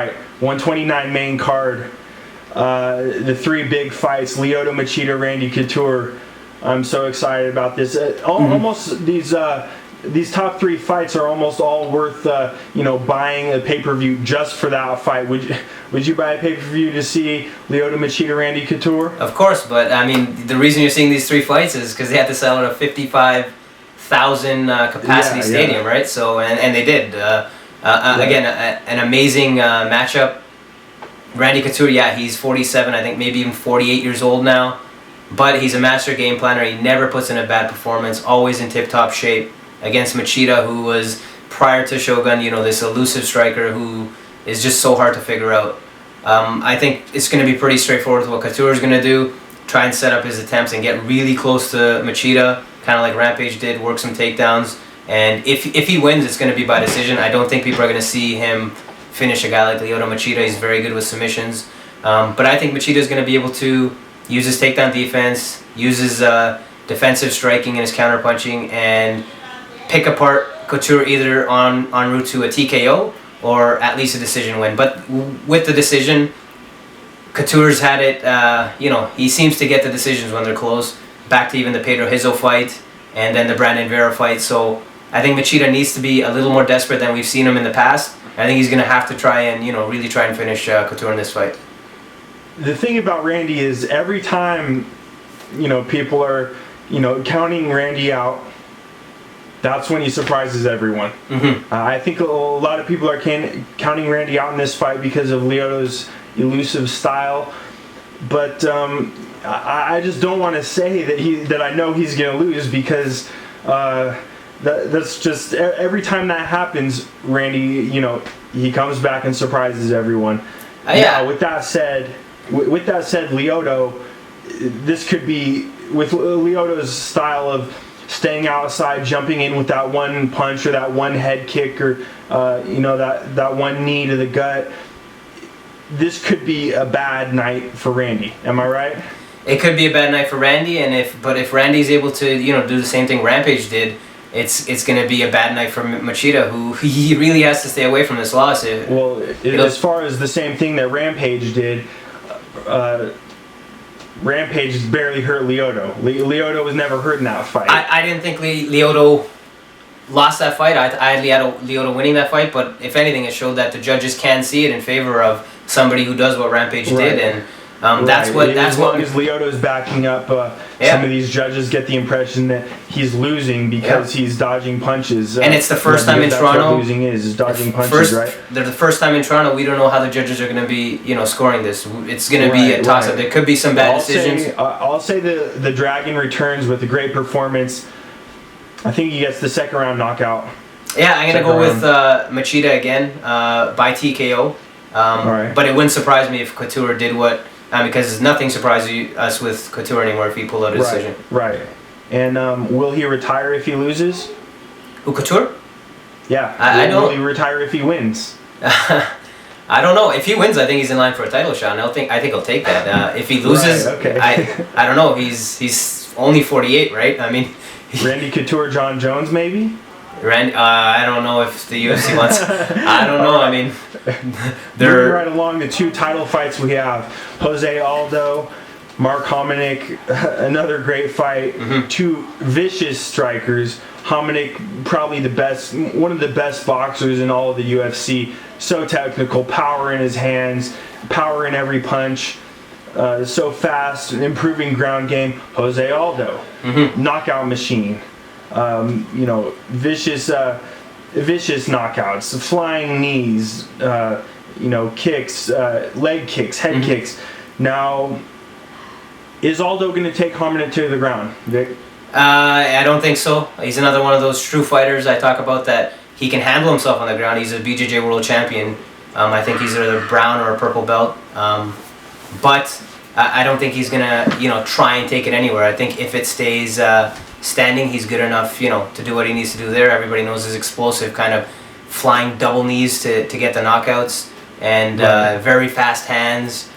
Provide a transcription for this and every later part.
right, 129 main card. The three big fights: Lyoto Machida, Randy Couture. I'm so excited about this. Almost these top three fights are almost all worth buying a pay-per-view just for that fight. Would you buy a pay-per-view to see Lyoto Machida, Randy Couture? Of course, but I mean the reason you're seeing these three fights is because they had to sell out a 55,000 capacity stadium, right? So and they did. Again, an amazing matchup. Randy Couture, he's 47, I think maybe even 48 years old now, but he's a master game planner. He never puts in a bad performance, always in tip-top shape against Machida, who was, prior to Shogun, this elusive striker who is just so hard to figure out. I think it's going to be pretty straightforward with what Couture is going to do, try and set up his attempts and get really close to Machida, kind of like Rampage did, work some takedowns, and if he wins, it's going to be by decision. I don't think people are going to see him finish a guy like Lyoto Machida. He's very good with submissions. But I think Machida is going to be able to use his takedown defense, use his defensive striking and his counterpunching, and pick apart Couture either en route to a TKO or at least a decision win. But with the decision, Couture's had it, he seems to get the decisions when they're close. Back to even the Pedro Hizzo fight and then the Brandon Vera fight. So I think Machida needs to be a little more desperate than we've seen him in the past. I think he's going to have to try and, really try and finish Couture in this fight. The thing about Randy is every time, people are, counting Randy out, that's when he surprises everyone. I think a lot of people are counting Randy out in this fight because of Lyoto's elusive style. But I just don't want to say that I know he's going to lose because... That's just every time that happens, Randy. He comes back and surprises everyone. Now, with that said, Lyoto, this could be with Lyoto's style of staying outside, jumping in with that one punch or that one head kick or that one knee to the gut. This could be a bad night for Randy. Am I right? It could be a bad night for Randy, but if Randy's able to do the same thing Rampage did. It's going to be a bad night for Machida, who he really has to stay away from this loss. As far as the same thing that Rampage did, Rampage barely hurt Lyoto. Lyoto was never hurt in that fight. I didn't think Lyoto lost that fight. I had Lyoto winning that fight, but if anything, it showed that the judges can see it in favor of somebody who does what Rampage did, and that's what. As long as Lyoto's backing up, some of these judges get the impression that he's losing because he's dodging punches. And it's the first time in Toronto. What losing is dodging punches, right? They're the first time in Toronto. We don't know how the judges are going to be, scoring this. It's going to be a toss-up. There could be some bad decisions. I'll say the Dragon returns with a great performance. I think he gets the second round knockout. Yeah, I'm going to go with Machida again by TKO. But it wouldn't surprise me if Couture did what. Because nothing surprises us with Couture anymore if he pulled out a decision. Right. And will he retire if he loses? Who, Couture? Yeah. I don't. Will he retire if he wins? I don't know. If he wins, I think he's in line for a title shot. And I think he'll take that. If he loses, I don't know. He's only 48, right? I mean, Randy Couture, John Jones, maybe. Randy, I don't know if the UFC wants. I don't know. I mean, they're right along the two title fights we have: Jose Aldo, Mark Hominick, another great fight. Two vicious strikers. Hominick, probably one of the best boxers in all of the UFC. So technical, power in his hands, power in every punch. So fast, improving ground game. Jose Aldo, knockout machine. Vicious knockouts, flying knees, kicks, leg kicks, head kicks. Now, is Aldo going to take Hominick to the ground, Vic? I don't think so. He's another one of those true fighters I talk about that he can handle himself on the ground. He's a BJJ world champion. I think he's either a brown or a purple belt. But I don't think he's going to, try and take it anywhere. I think if it stays standing, he's good enough, to do what he needs to do there. Everybody knows his explosive kind of flying double knees to get the knockouts and very fast hands.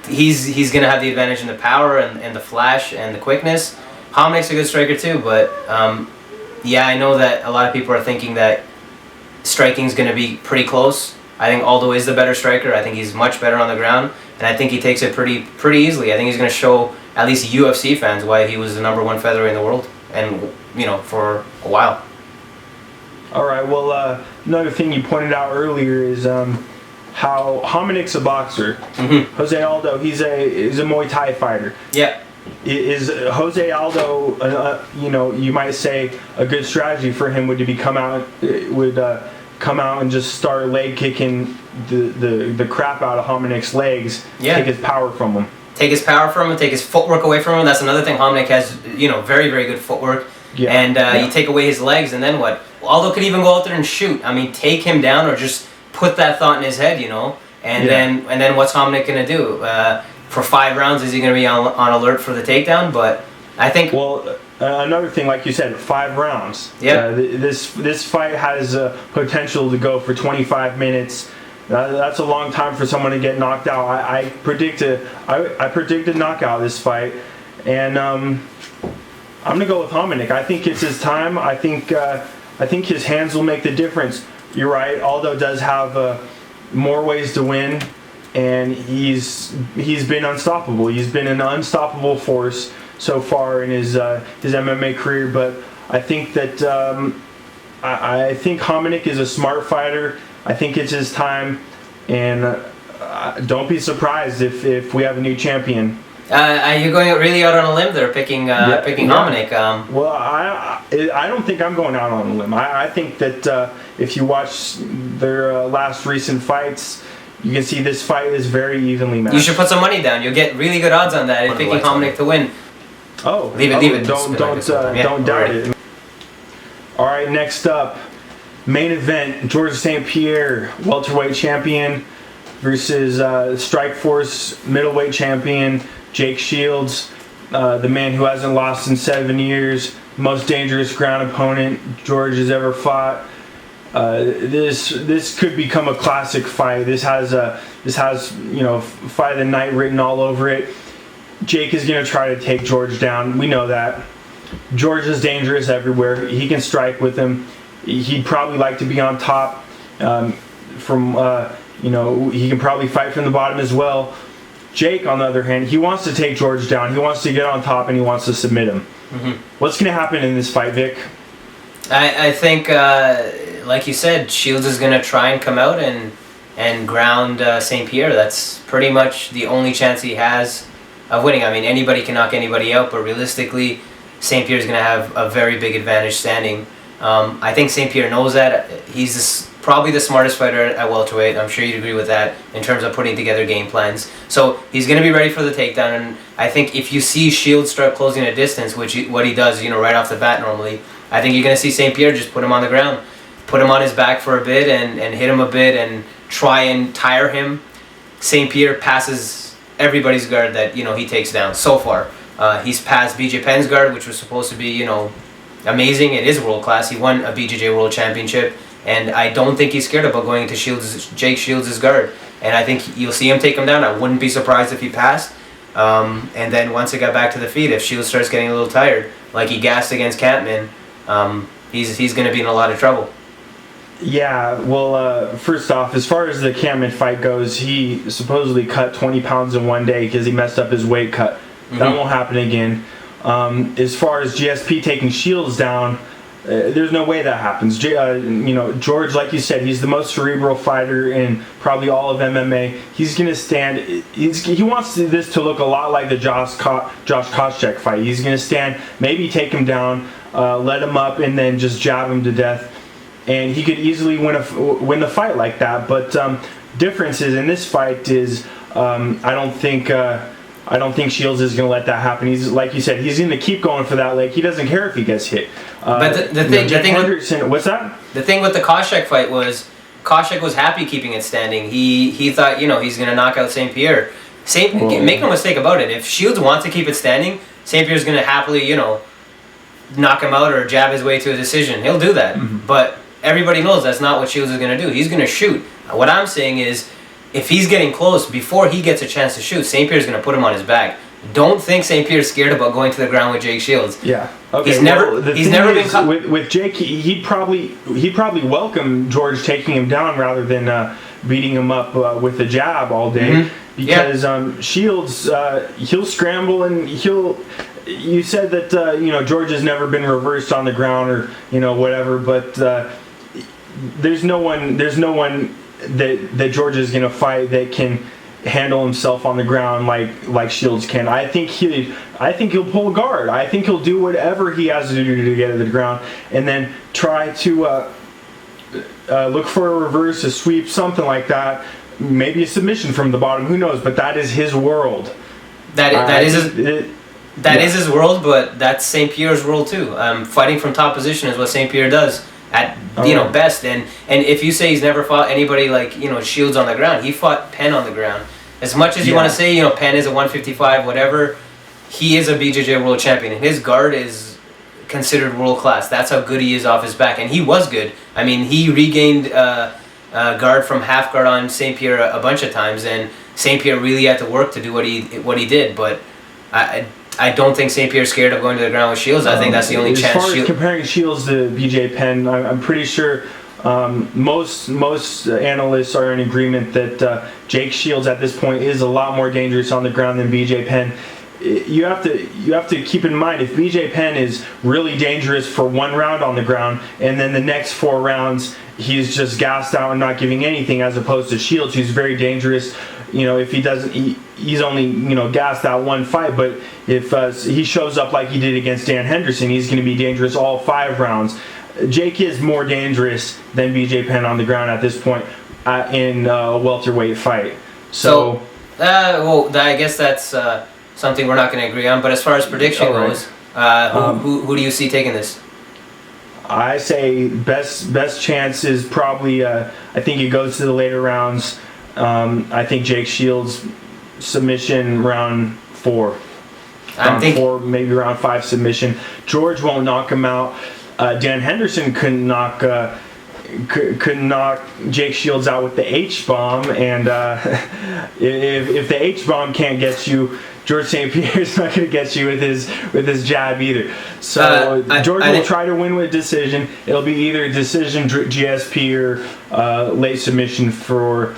He's going to have the advantage in the power and the flash and the quickness. Hominick's a good striker too, but I know that a lot of people are thinking that striking's going to be pretty close. I think Aldo is the better striker. I think he's much better on the ground, and I think he takes it pretty easily. I think he's going to show at least UFC fans why he was the #1 featherweight in the world, and for a while. All right. Well, another thing you pointed out earlier is how Hominick's a boxer. Mm-hmm. Jose Aldo, he's a Muay Thai fighter. Yeah. Is Jose Aldo, you might say a good strategy for him would come out and just start leg kicking the crap out of Hominick's legs, take his power from him. Take his power from him, take his footwork away from him. That's another thing. Hominick has, very, very good footwork. Yeah. And you take away his legs, and then what? Aldo could even go out there and shoot. I mean, take him down or just put that thought in his head, and then what's Hominick gonna do? For 5 rounds, is he gonna be on alert for the takedown? But I think. Well, another thing, like you said, 5 rounds. Yeah. This fight has potential to go for 25 minutes. That's a long time for someone to get knocked out. I predicted knockout this fight, and I'm gonna go with Hominick. I think it's his time. I think his hands will make the difference. You're right. Aldo does have more ways to win, and he's been unstoppable. He's been an unstoppable force so far in his MMA career. But I think that I think Hominick is a smart fighter. I think it's his time, and don't be surprised if we have a new champion. You're going really out on a limb there, picking Hominick. Well, I don't think I'm going out on a limb. I think that if you watch their last recent fights, you can see this fight is very evenly matched. You should put some money down. You'll get really good odds on that in picking Hominick to win. Oh, leave it. Don't doubt it. All right, next up, main event: Georges St-Pierre, welterweight champion, versus Strikeforce middleweight champion Jake Shields, the man who hasn't lost in 7 years, most dangerous ground opponent George has ever fought. This could become a classic fight. This has fight of the night written all over it. Jake is going to try to take George down. We know that. George is dangerous everywhere. He can strike with him. He'd probably like to be on top. He can probably fight from the bottom as well. Jake, on the other hand, he wants to take George down. He wants to get on top and he wants to submit him. Mm-hmm. What's going to happen in this fight, Vic? I think, like you said, Shields is going to try and come out and ground St. Pierre. That's pretty much the only chance he has of winning. I mean, anybody can knock anybody out, but realistically, St. Pierre is going to have a very big advantage standing. I think St. Pierre knows that. He's probably the smartest fighter at welterweight. I'm sure you'd agree with that in terms of putting together game plans. So he's going to be ready for the takedown, and I think if you see Shields start closing a distance, what he does, right off the bat normally, I think you're going to see St. Pierre just put him on the ground, put him on his back for a bit and hit him a bit and try and tire him. St. Pierre passes everybody's guard that, he takes down so far. He's passed BJ Penn's guard, which was supposed to be, amazing. It is world class. He won a BJJ World Championship. And I don't think he's scared about going into Jake Shields' guard. And I think you'll see him take him down. I wouldn't be surprised if he passed. And then once it got back to the feet, if Shields starts getting a little tired, like he gassed against Campman, he's going to be in a lot of trouble. Yeah, well, first off, as far as the Campman fight goes, he supposedly cut 20 pounds in one day because he messed up his weight cut. Mm-hmm. That won't happen again. As far as GSP taking Shields down, there's no way that happens. George, like you said, he's the most cerebral fighter in probably all of MMA. He's going to stand. He wants this to look a lot like the Josh Koscheck fight. He's going to stand, maybe take him down, let him up, and then just jab him to death. And he could easily win the fight like that. But differences in this fight is I don't think Shields is going to let that happen. He's, like you said, he's going to keep going for that leg. He doesn't care if he gets hit. But the thing what's that? The thing with the Koscheck fight was Koscheck was happy keeping it standing. He thought he's going to knock out St. Pierre. Make no mistake about it. If Shields wants to keep it standing, St. Pierre's going to happily knock him out or jab his way to a decision. He'll do that. Mm-hmm. But everybody knows that's not what Shields is going to do. He's going to shoot. What I'm saying is, if he's getting close, before he gets a chance to shoot, St. Pierre's going to put him on his back. Don't think St. Pierre's scared about going to the ground with Jake Shields. Yeah. Okay. He's never been with Jake. He'd probably welcome George taking him down rather than beating him up with a jab all day. Because Shields, he'll scramble and you said that George has never been reversed on the ground or whatever, but there's no one that George is going to fight that can handle himself on the ground like Shields can. I think he'll pull guard. I think he'll do whatever he has to do to get to the ground, and then try to look for a reverse, a sweep, something like that. Maybe a submission from the bottom. Who knows? But that is his world. That is his world, but that's St. Pierre's world too. Fighting from top position is what St. Pierre does at best. And if you say he's never fought anybody like Shields on the ground, he fought Penn on the ground. As much as you want to say Penn is a 155, whatever, he is a BJJ world champion, and his guard is considered world class. That's how good he is off his back, and he was good. I mean, he regained guard from half guard on St. Pierre a bunch of times, and St. Pierre really had to work to do what he did. But I don't think St. Pierre's scared of going to the ground with Shields. I think that's the only chance. As far as comparing Shields to BJ Penn, I'm pretty sure most analysts are in agreement that Jake Shields at this point is a lot more dangerous on the ground than BJ Penn. You have to keep in mind, if BJ Penn is really dangerous for one round on the ground, and then the next 4 rounds he's just gassed out and not giving anything, as opposed to Shields, who's very dangerous. If he doesn't, he's only gassed out one fight, but if he shows up like he did against Dan Henderson, he's going to be dangerous all 5 rounds. Jake is more dangerous than BJ Penn on the ground at this point in a welterweight fight. So I guess that's something we're not going to agree on. But as far as prediction goes, who do you see taking this? I say best chance is probably I think it goes to the later rounds. I think Jake Shields submission round 4. Round 4, maybe round 5 submission. George won't knock him out. Dan Henderson couldn't knock Jake Shields out with the H-bomb, and if the H-bomb can't get you, George St. Pierre's not going to get you with his jab either. So George will try to win with decision. It'll be either decision GSP or late submission for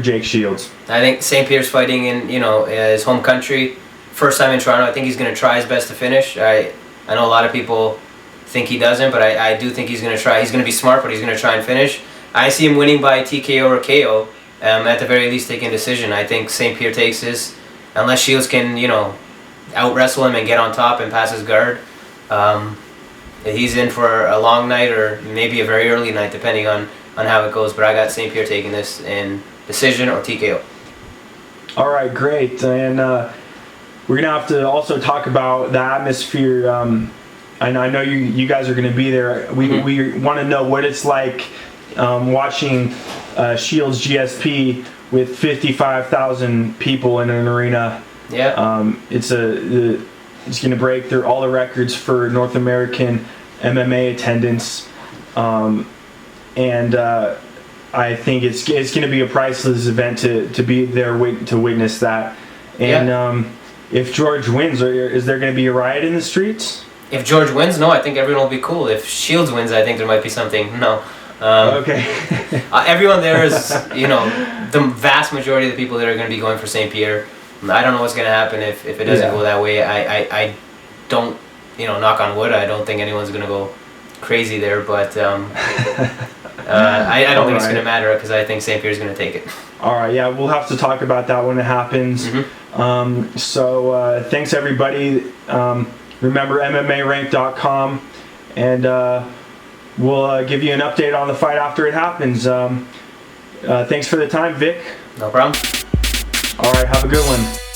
Jake Shields. I think St. Pierre's fighting in his home country, first time in Toronto. I think he's going to try his best to finish. I know a lot of people think he doesn't, but I do think he's going to try. He's going to be smart, but he's going to try and finish. I see him winning by TKO or KO. At the very least, taking a decision. I think St. Pierre takes this, unless Shields can out wrestle him and get on top and pass his guard. He's in for a long night or maybe a very early night, depending on how it goes. But I got St. Pierre taking this in decision or TKO. All right, great. And we're going to have to also talk about the atmosphere. I know you guys are going to be there. We want to know what it's like watching Shields GSP with 55,000 people in an arena. Yeah. It's going to break through all the records for North American MMA attendance, and I think it's going to be a priceless event to be there to witness that. And if George wins, is there going to be a riot in the streets? If George wins, no, I think everyone will be cool. If Shields wins, I think there might be something. No. Okay. Everyone there is, the vast majority of the people that are going to be going for St. Pierre. I don't know what's going to happen if it doesn't go that way. I don't, knock on wood, I don't think anyone's going to go crazy there, but I don't think it's going to matter because I think St. Pierre's going to take it. All right, yeah, we'll have to talk about that when it happens. So thanks, everybody. Remember MMArank.com, and we'll give you an update on the fight after it happens. Thanks for the time, Vic. No problem. All right, have a good one.